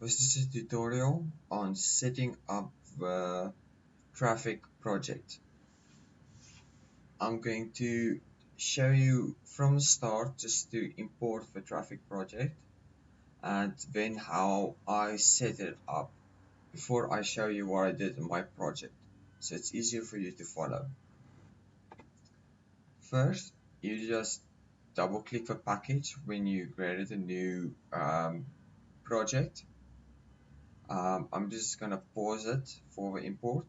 This is a tutorial on setting up the traffic project. I'm going to show you from the start just to import the traffic project and then how I set it up before I show you what I did in my project, so it's easier for you to follow. First, you just double click a package when you created a new project. I'm just gonna pause it for the import.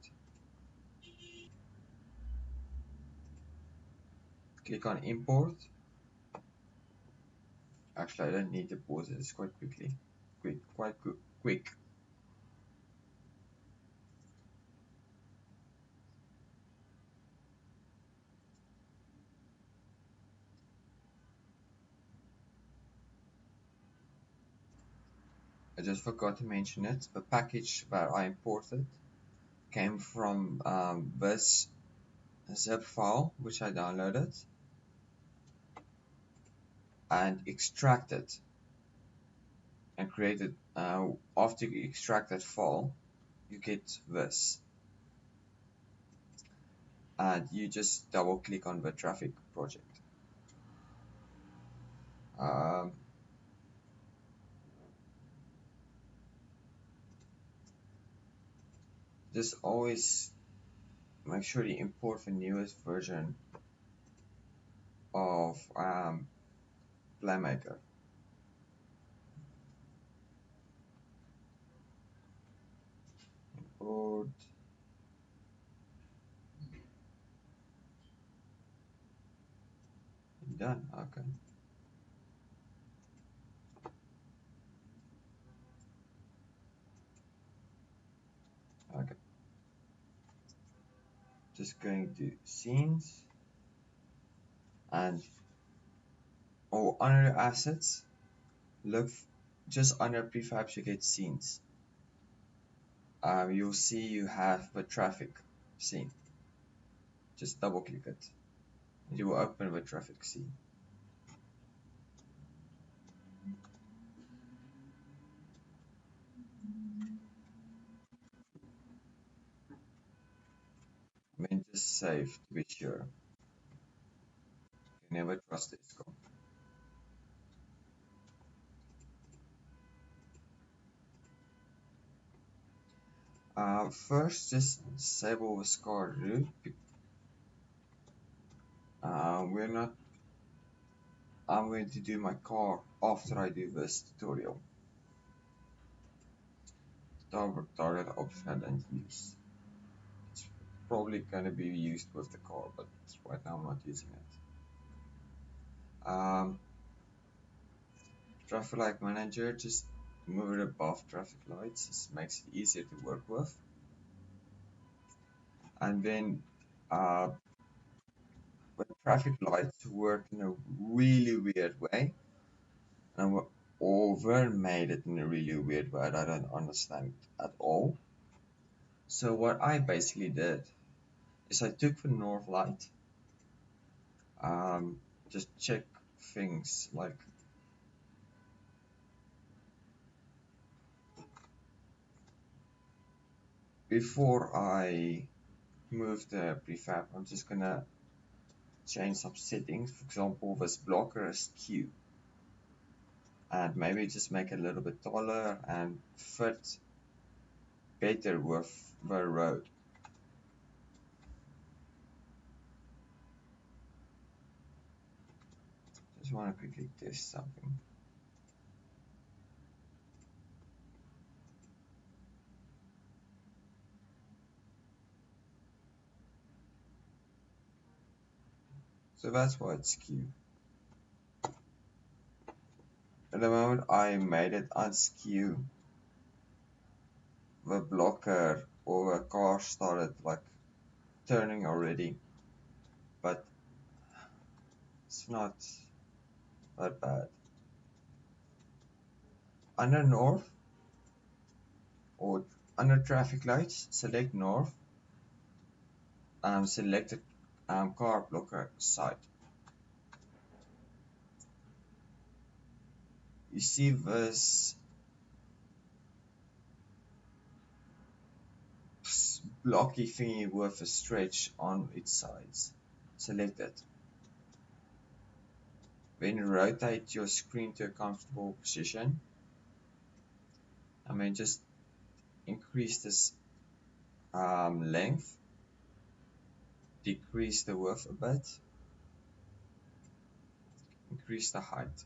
Click on import. Actually, I don't need to pause it. It's quite quick. I just forgot to mention it. The package that I imported came from this zip file, which I downloaded and extracted and created. After you extract that file, you get this, and you just double click on the traffic project. Um, just always make sure you import the newest version of Playmaker. Import. Done. Okay. Okay. Just going to scenes and under assets, look just under prefabs you get scenes. You'll see you have the traffic scene. Just double click it. You will open the traffic scene. I mean, just save to be sure. You never trust this code. First, just disable the scar root. We're not. I'm going to do my car after I do this tutorial. Target option I don't use. It's probably going to be used with the car, but right now I'm not using it. Traffic light manager, just move it above traffic lights. This makes it easier to work with. And then when traffic lights work in a really weird way, and over made it in a really weird way that I don't understand at all. So what I basically did is I took the north light, just check things like before I move the prefab, I'm just gonna change some settings. For example, this blocker is Q, and maybe just make it a little bit taller and fit better with the road. Just want to quickly test something. So that's why it's Q. At the moment I made it unskew, the blocker or the car started like turning already, but it's not that bad. Under north or under traffic lights, select north and select the car blocker side. You see this blocky thingy with a stretch on its sides. Select it. Then rotate your screen to a comfortable position. And then just increase this length, decrease the width a bit, increase the height.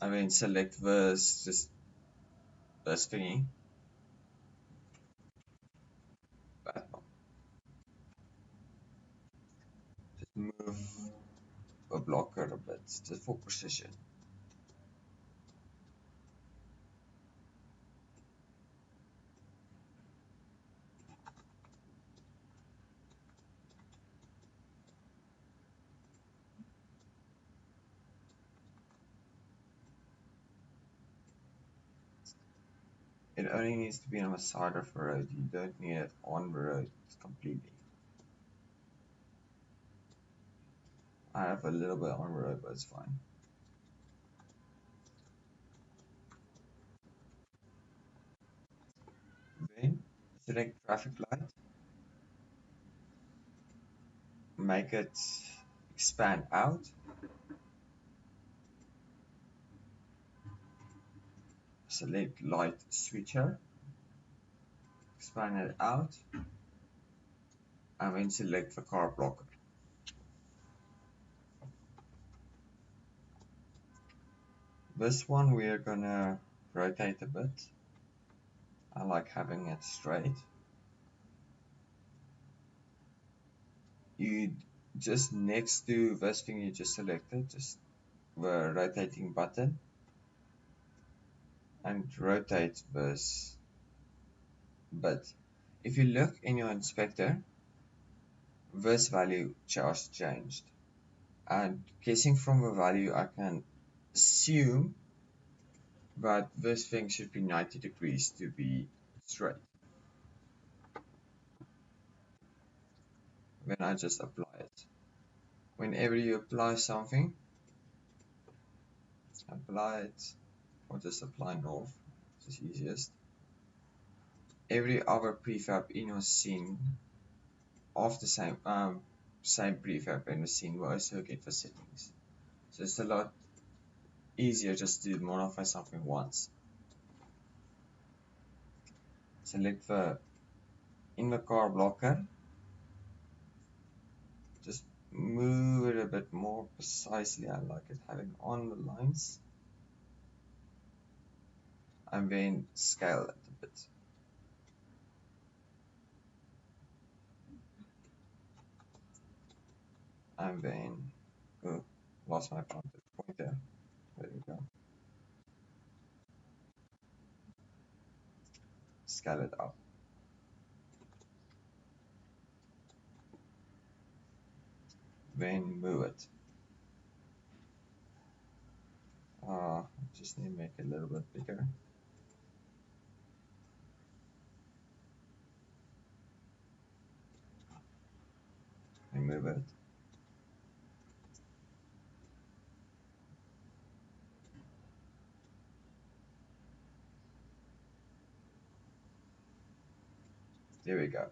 And then select this thingy, that one. Just move a blocker a bit, just for precision. It only needs to be on the side of the road, you don't need it on the road completely. I have a little bit on the road, but it's fine. Then select traffic light, make it expand out. Select light switcher, expand it out, and then select the car blocker. This one we're gonna rotate a bit. I like having it straight. You just next to this thing you just selected, just the rotating button, and rotate this bit. If you look in your inspector, this value just changed. And guessing from the value, I can assume that this thing should be 90 degrees to be straight. Then I just apply it. Whenever you apply something, apply it, or just apply north, it's the easiest. Every other prefab in your scene of the same prefab in the scene will also get the settings. So it's a lot easier just to modify something once. Select in the car blocker, just move it a bit more precisely. I like it having on the lines, and then scale it a bit. And then lost my pointer. There we go. Scale it up. Then move it. Just need to make it a little bit bigger. And move it. There we go.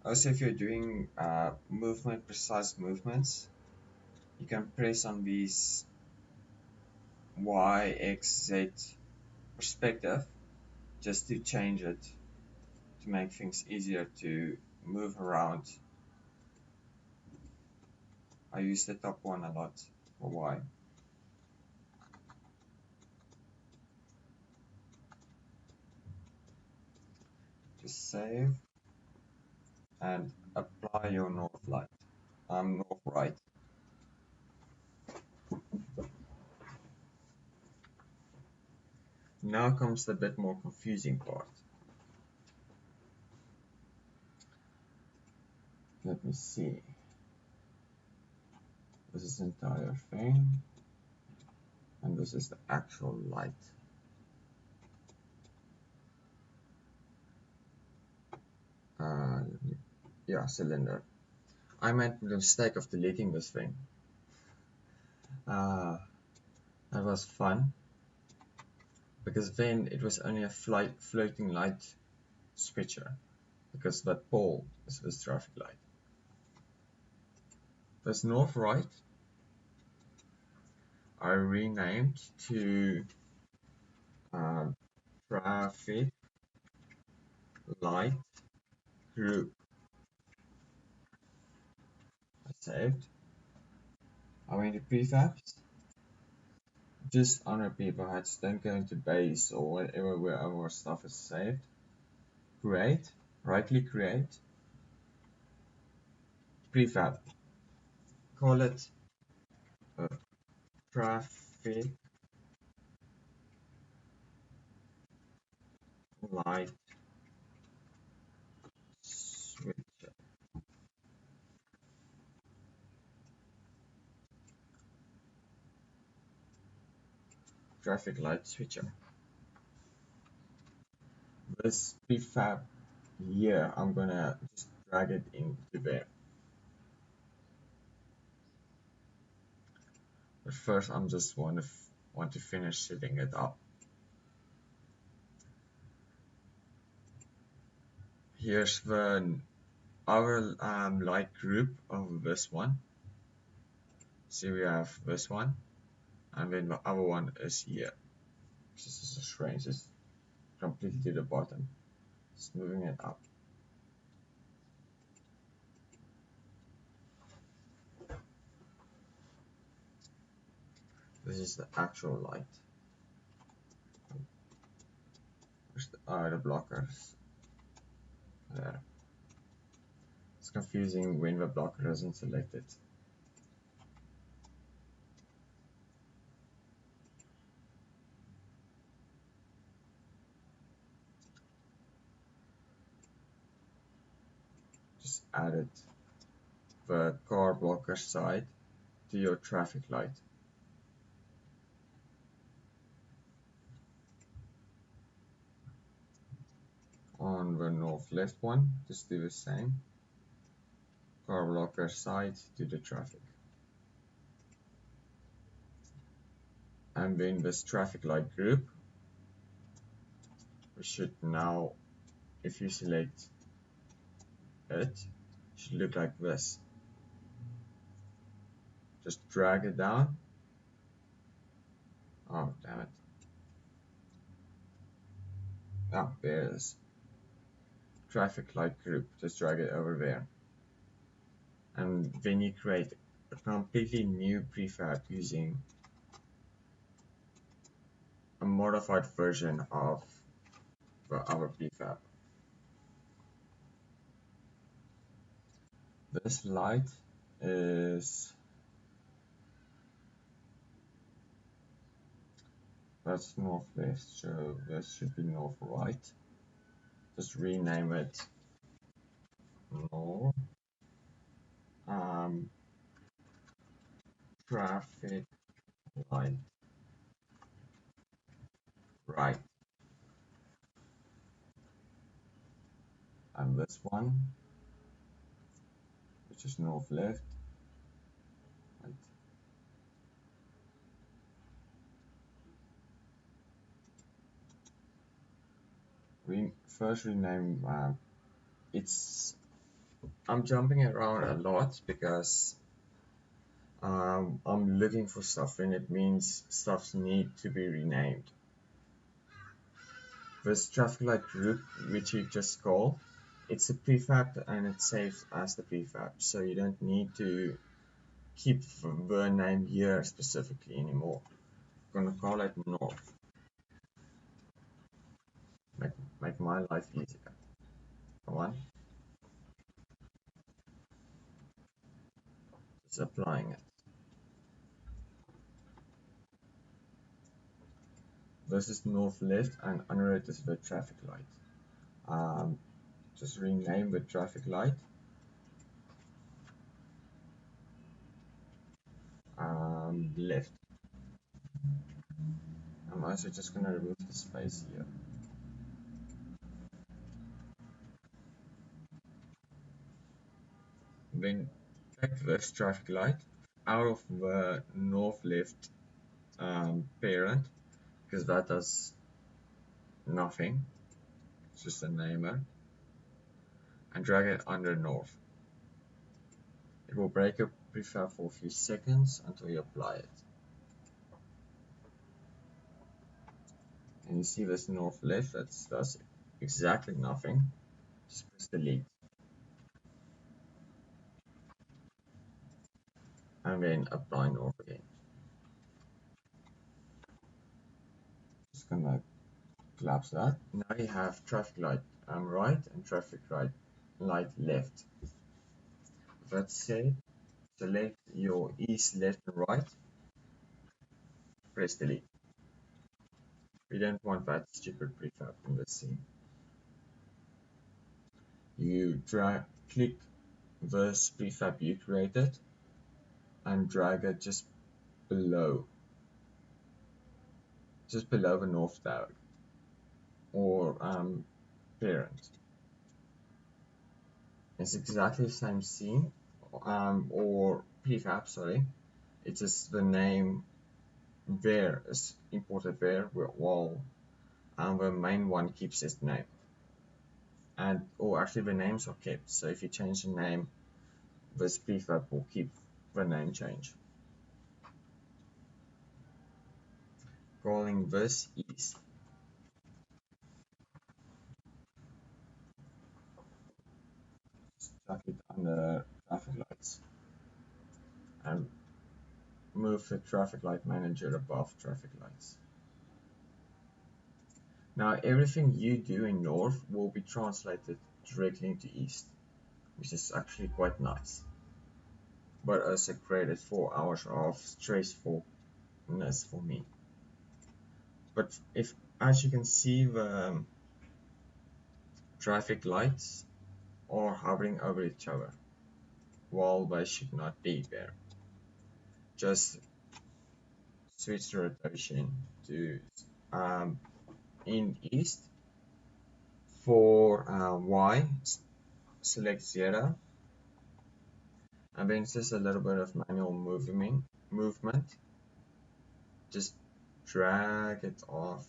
Also, if you're doing precise movements, you can press on these Y, X, Z perspective just to change it, to make things easier to move around. I use the top one a lot for Y. Just save and apply your north light. North right. Now comes the bit more confusing part. Let me see. This is the entire thing, and this is the actual light. Yeah, cylinder. I made the mistake of deleting this thing. That was fun. because then it was only a floating light switcher, because that pole is this traffic light. This north right I renamed to uh, traffic light group. I saved. I went to prefabs, just under people heads, don't go into base or whatever where our stuff is saved. Create, right click create, prefab, call it a traffic light switcher. Traffic light switcher. This prefab here, I'm gonna just drag it into there. But first, I'm just want to finish setting it up. Here's our light group of this one. See, we have this one, and then the other one is here. This is a strange. It's completely to the bottom. Just moving it up. This is the actual light. The blockers. There. It's confusing when the blocker isn't selected. Just added the car blocker side to your traffic light. On the north left one, just do the same. Car blocker side to the traffic. And then this traffic light group, we should now, if you select it, should look like this. Just drag it down. Oh, damn it. Ah, there it is. Traffic light group, just drag it over there. And then you create a completely new prefab using a modified version of our prefab. This light is, that's northwest, so this should be north right. Just rename it north. Traffic light right. And this one, which is north left. Right. First rename, I'm jumping around a lot because I'm looking for stuff and it means stuff need to be renamed. This traffic light group, which you just call, it's a prefab and it saves as the prefab, so you don't need to keep the name here specifically anymore. I'm gonna call it north. Make my life easier. Come on. Just applying it. This is north left and under it is the traffic light. Just rename the traffic light. Left. I'm also just gonna remove the space here. Then take this traffic light out of the north left parent, because that does nothing, it's just a namer, and drag it under north. It will break your prefab for a few seconds until you apply it. And you see this north left, that does exactly nothing. Just press delete. And then apply north again. Just gonna collapse that. Now you have traffic light right and traffic light left. That said, select your east, left, and right. Press delete. We don't want that stupid prefab in the scene. You click this prefab you created and drag it just below the north tag or parent. It's exactly the same scene or prefab, sorry. It's just the name there is imported there while the main one keeps its name. And or actually the names are kept. So if you change the name, this prefab will keep the name change. Calling this east. Stuck it under traffic lights and move the traffic light manager above traffic lights. Now everything you do in north will be translated directly into east, which is actually quite nice. But also created 4 hours of stressfulness for me. But if, as you can see, the traffic lights are hovering over each other, while they should not be there. Just switch the rotation to in east. For Y, select 0, and then just a little bit of manual movement. Just drag it off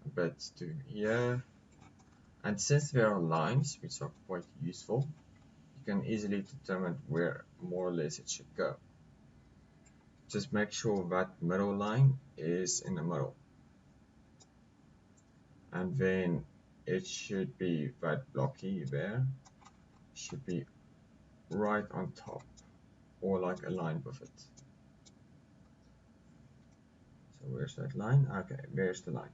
a bit to here. And since there are lines, which are quite useful, you can easily determine where more or less it should go. Just make sure that middle line is in the middle. And then it should be that blocky there, should be right on top, or like aligned with it. So where's that line? Okay, there's the line.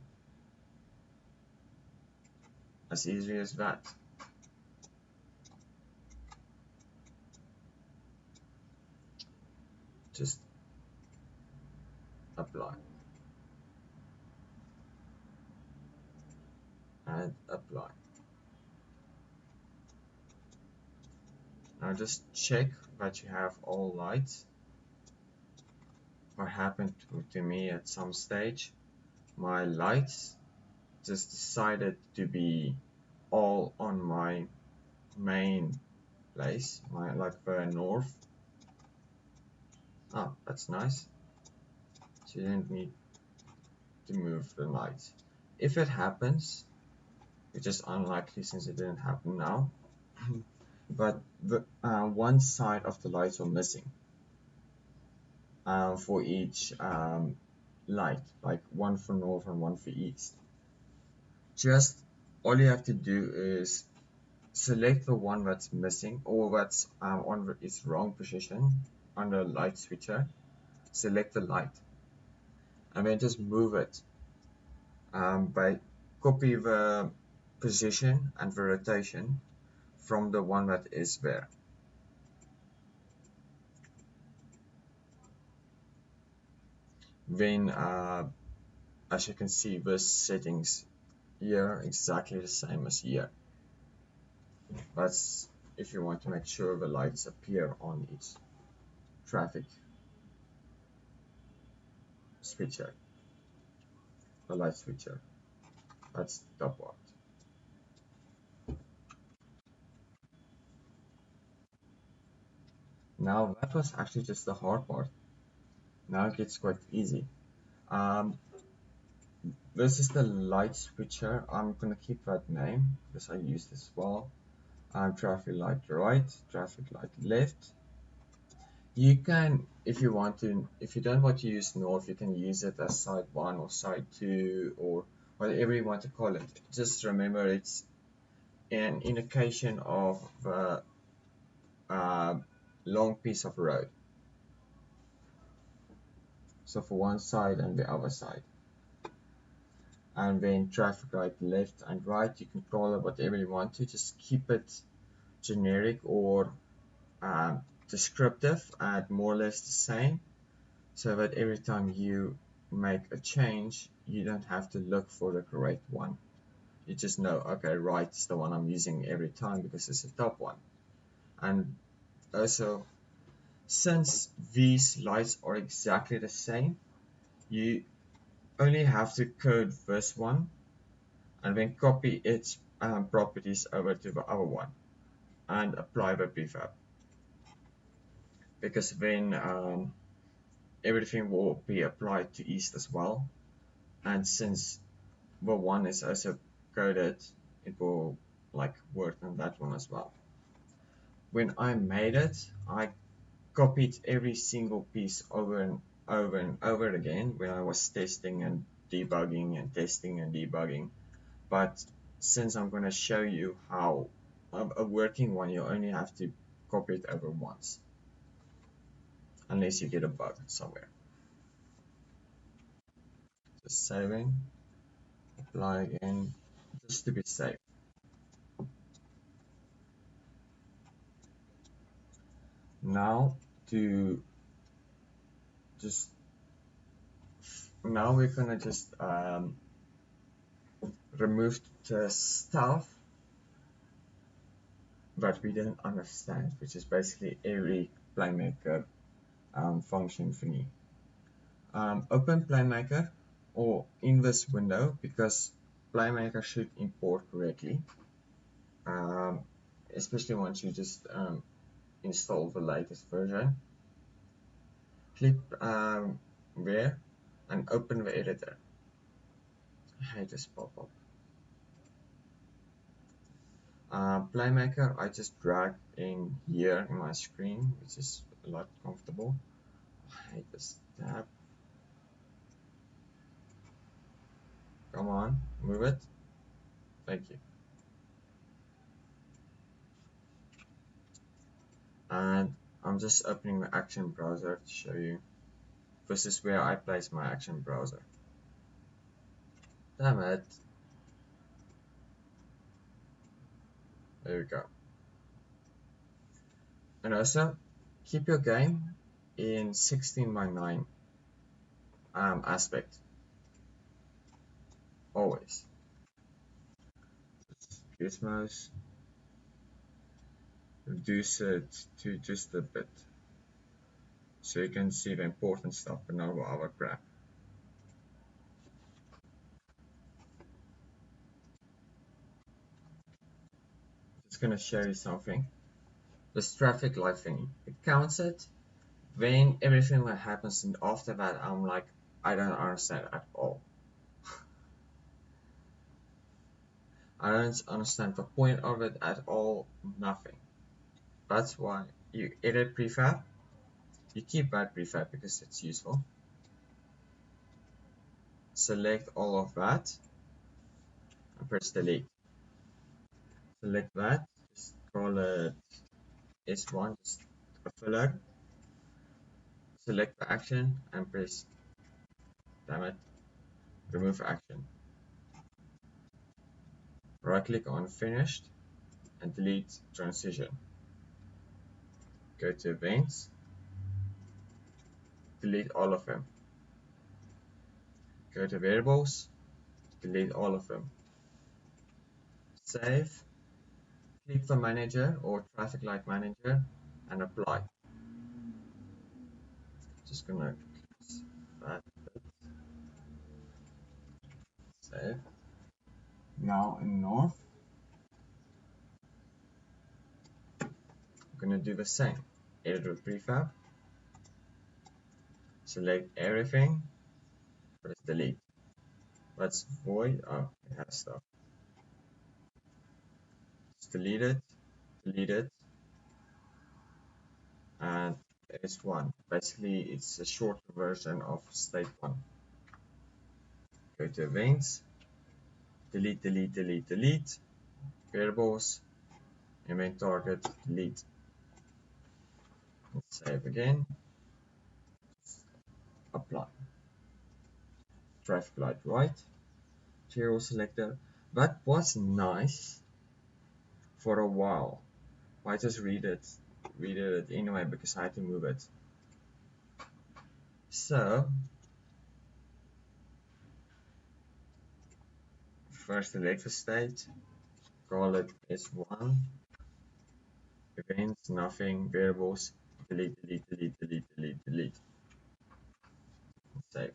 As easy as that. Just apply and apply. Now just check that you have all lights. What happened to me at some stage, my lights just decided to be all on my main place, like the north. Oh, that's nice. So you don't need to move the lights. If it happens, which is unlikely since it didn't happen now, but the one side of the lights are missing for each light, like one for north and one for east. Just all you have to do is select the one that's missing or that's on its wrong position on the light switcher. Select the light and then just move it by copy the position and the rotation from the one that is there. Then as you can see, the settings here exactly the same as here. That's if you want to make sure the lights appear on each traffic switcher, the light switcher. That's the part. Now that was actually just the hard part. Now it gets quite easy. Um, this is the light switcher. I'm gonna keep that name because I use this as well. Traffic light right, traffic light left. You can, if you want to, if you don't want to use north, you can use it as side 1 or side 2 or whatever you want to call it. Just remember it's an indication of a long piece of road. So for one side and the other side. And then traffic light left and right, you can call it whatever you want to. Just keep it generic or descriptive and more or less the same, so that every time you make a change, you don't have to look for the correct one. You just know, okay, right is the one I'm using every time because it's the top one. And also, since these lights are exactly the same, you only have to code this one and then copy its properties over to the other one and apply the prefab, because then everything will be applied to east as well. And since the one is also coded, it will like work on that one as well. When I made it, I copied every single piece over and over and over again when I was testing and debugging and testing and debugging. But since I'm going to show you how a working one, you only have to copy it over once, unless you get a bug somewhere. Just saving, apply again, just to be safe. Now to just now we're gonna just remove the stuff that we don't understand, which is basically every Playmaker function thingy. Open Playmaker or in this window, because Playmaker should import correctly, um, especially once you just install the latest version. Click there and open the editor. I hate this pop-up. Playmaker, I just drag in here in my screen, which is a lot comfortable. I hate this tab. Come on, move it. Thank you. And I'm just opening the action browser to show you. This is where I place my action browser. Damn it. There we go. And also, keep your game in 16:9 aspect. Always. Gizmos. Reduce it to just a bit, so you can see the important stuff but not our crap. Just gonna show you something. This traffic light thingy, it counts it, then everything that happens, and after that I'm like, I don't understand at all. I don't understand the point of it at all, nothing. That's why you edit prefab, you keep that prefab because it's useful. Select all of that and press delete. Select that, just call it S1, just a filler. Select the action and press, damn it, remove action. Right click on finished and delete transition. Go to events, delete all of them. Go to variables, delete all of them. Save, click the manager or traffic light manager and apply. Just gonna close that bit. Save. Now in north, I'm gonna do the same. Edit with prefab, select everything, press delete. Let's void. Oh, it has stuff. Let's delete it, and it's one. Basically, it's a shorter version of state one. Go to events, delete, variables, event target, delete. Let's save again, apply. Traffic light right, material selector. That was nice for a while. I just read it anyway because I had to move it. So first select the state, call it S1, events, nothing, variables, delete, save,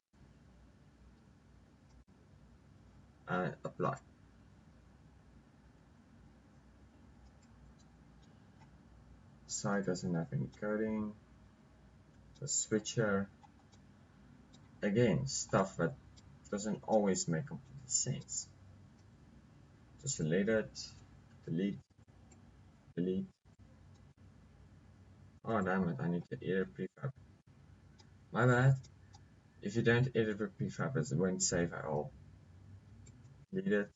and apply. Site doesn't have any coding, the switcher, again, stuff that doesn't always make complete sense. Just delete it, delete, delete. Oh damn it, I need to edit prefab. My bad. If you don't edit the prefab, it won't save at all. Delete it,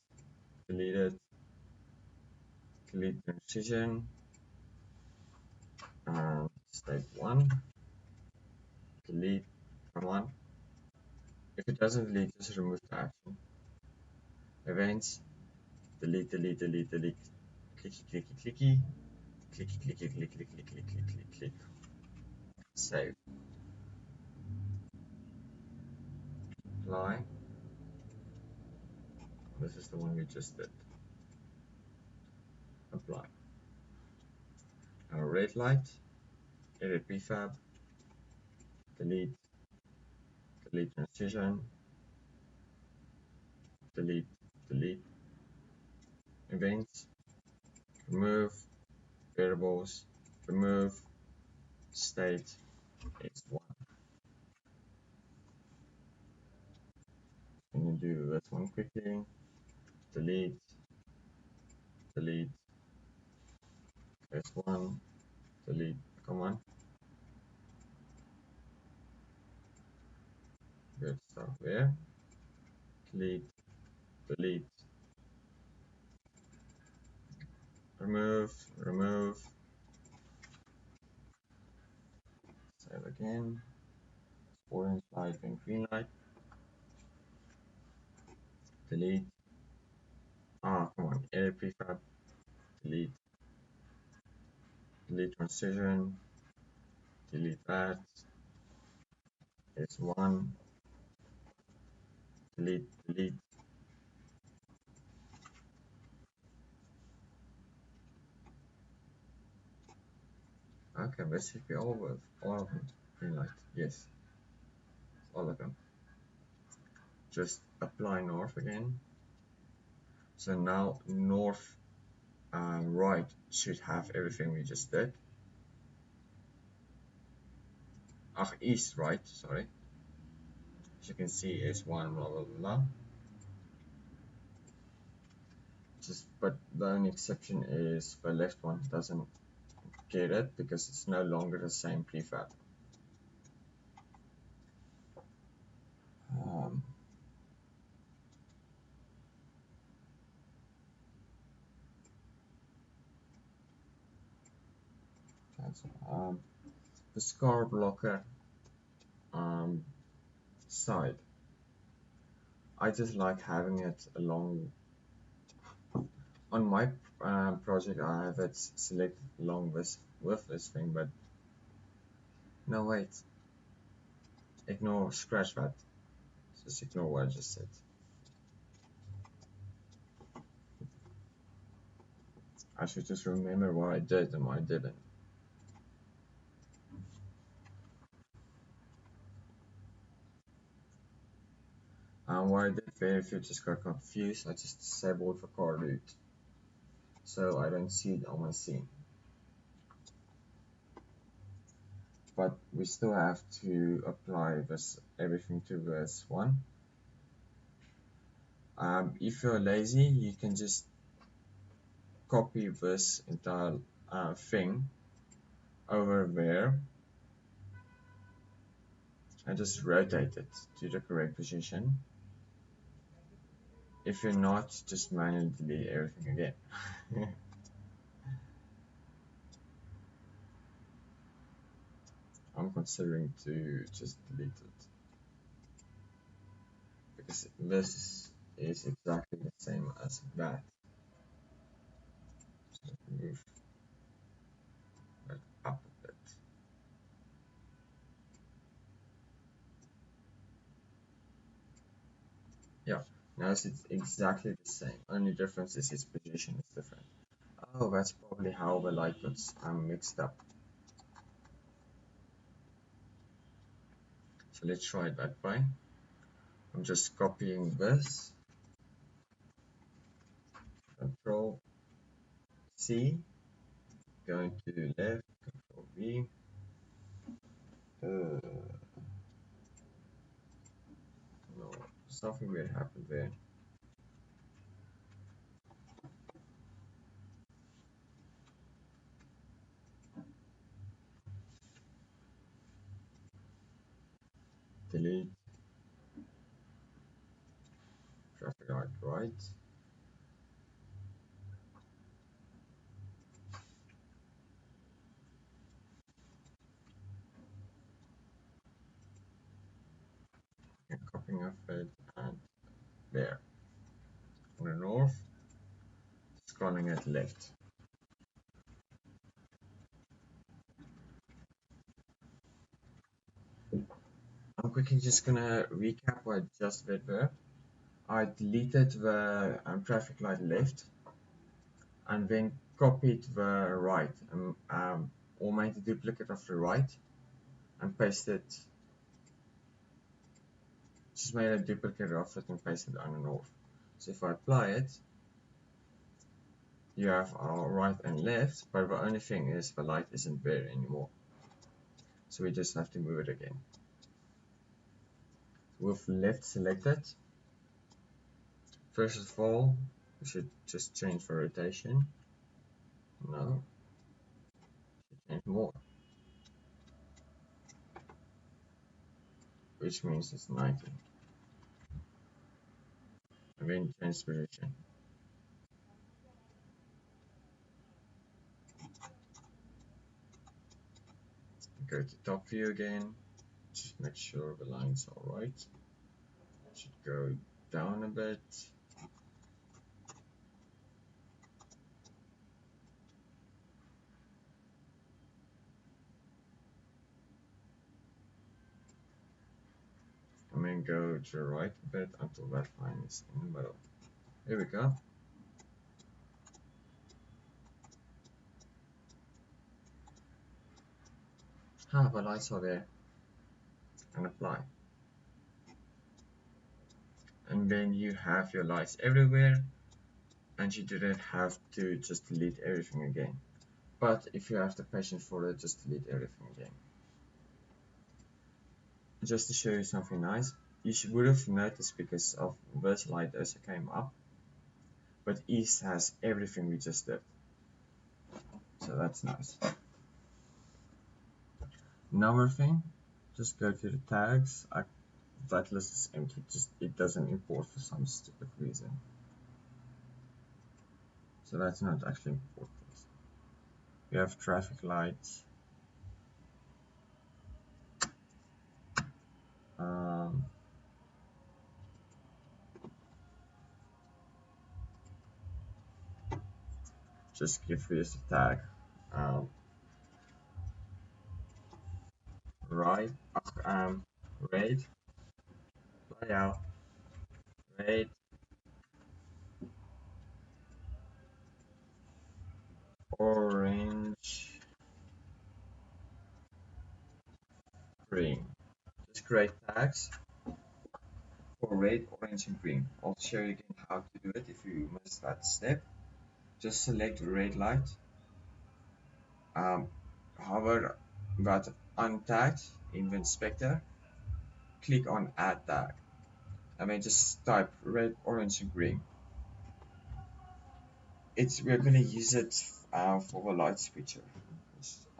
delete it, delete the decision, state 1, delete, come on. If it doesn't delete, just remove the action. Events, delete, clicky, click. Save, apply. This is the one we just did. Apply. Now red light, edit prefab, delete, transition, delete, events, remove, variables, remove, state, x1. Can you do this one quickly? Delete, x1, delete, come on. Good stuff there. Delete, remove, save again. Orange light and green light. Delete. Ah, come on. Edit prefab. Delete. Delete transition. Delete that. It's one. Delete. Okay, this should be all of them. Green light. Yes, all of them. Just apply north again. So now north right should have everything we just did. East right, sorry. As you can see, is one, blah blah blah. But the only exception is the left one doesn't get it because it's no longer the same prefab. Um, the scar blocker side. I just like having it along. On my project, I have it selected along with this thing, but no, wait. Scratch that. Just ignore what I just said. I should just remember what I did and what I didn't. What I did there, if you just got confused, I just disabled the car route, so I don't see it on my scene. But we still have to apply everything to this one. If you're lazy, you can just copy this entire thing over there and just rotate it to the correct position. If you're not, just manually delete everything again. I'm considering to just delete it because this is exactly the same as that. So move that up a bit. Yeah, now it's exactly the same. Only difference is its position is different. Oh, that's probably how the light got mixed up. So let's try it that way. I'm just copying this. Control C, going to left, Control V. No, something weird happened there. Delete traffic light right. And copying of it and there. On the north, scrolling at left. I'm quickly just gonna recap what I just did there. I deleted the traffic light left and then copied the right or made a duplicate of the right and pasted, just made a duplicate of it and pasted it on the north. So if I apply it, you have our right and left, but the only thing is the light isn't there anymore. So we just have to move it again. With left selected, first of all, we should just change the rotation. No, should change more, which means it's 90. And then change position. Go to top view again, just make sure the lines are right. Should go down a bit. And then go to the right a bit until that line is in the middle. Here we go. The lights are there. And apply. And then you have your lights everywhere, and you didn't have to just delete everything again. But if you have the patience for it, just delete everything again. Just to show you something nice, you would have noticed because of this light as it came up, but East has everything we just did. So that's nice. Another thing, just go to the tags. That list is empty, just it doesn't import for some stupid reason. So that's not actually important. We have traffic lights. Um, just give this a tag. Um, right, red, layout, red, orange, green. Just create tags for red, orange, and green. I'll show you again how to do it if you missed that step. Just select red light, hover that untagged in the inspector, click on add tag. and then just type red, orange, and green. We're gonna use it for the light switcher.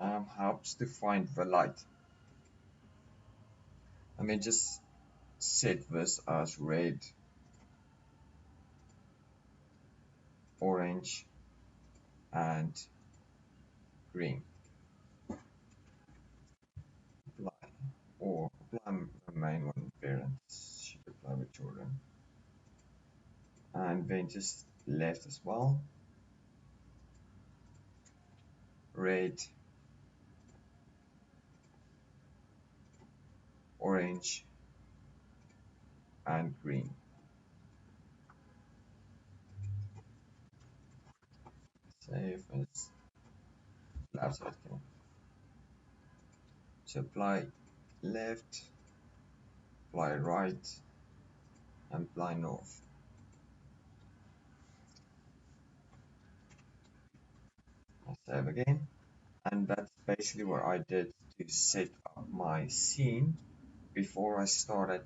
It helps to find the light. And then just set this as red, orange, and green. Apply or apply the main one. Parents should apply with children, and then just left as well. Red, orange, and green. Save as left side. Okay. So apply left, apply right, and apply north. I'll save again. And that's basically what I did to set up my scene before I started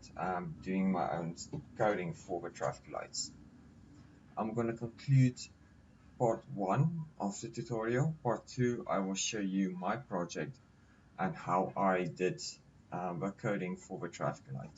doing my own coding for the traffic lights. I'm going to conclude part 1 of the tutorial. Part 2, I will show you my project and how I did the coding for the traffic light.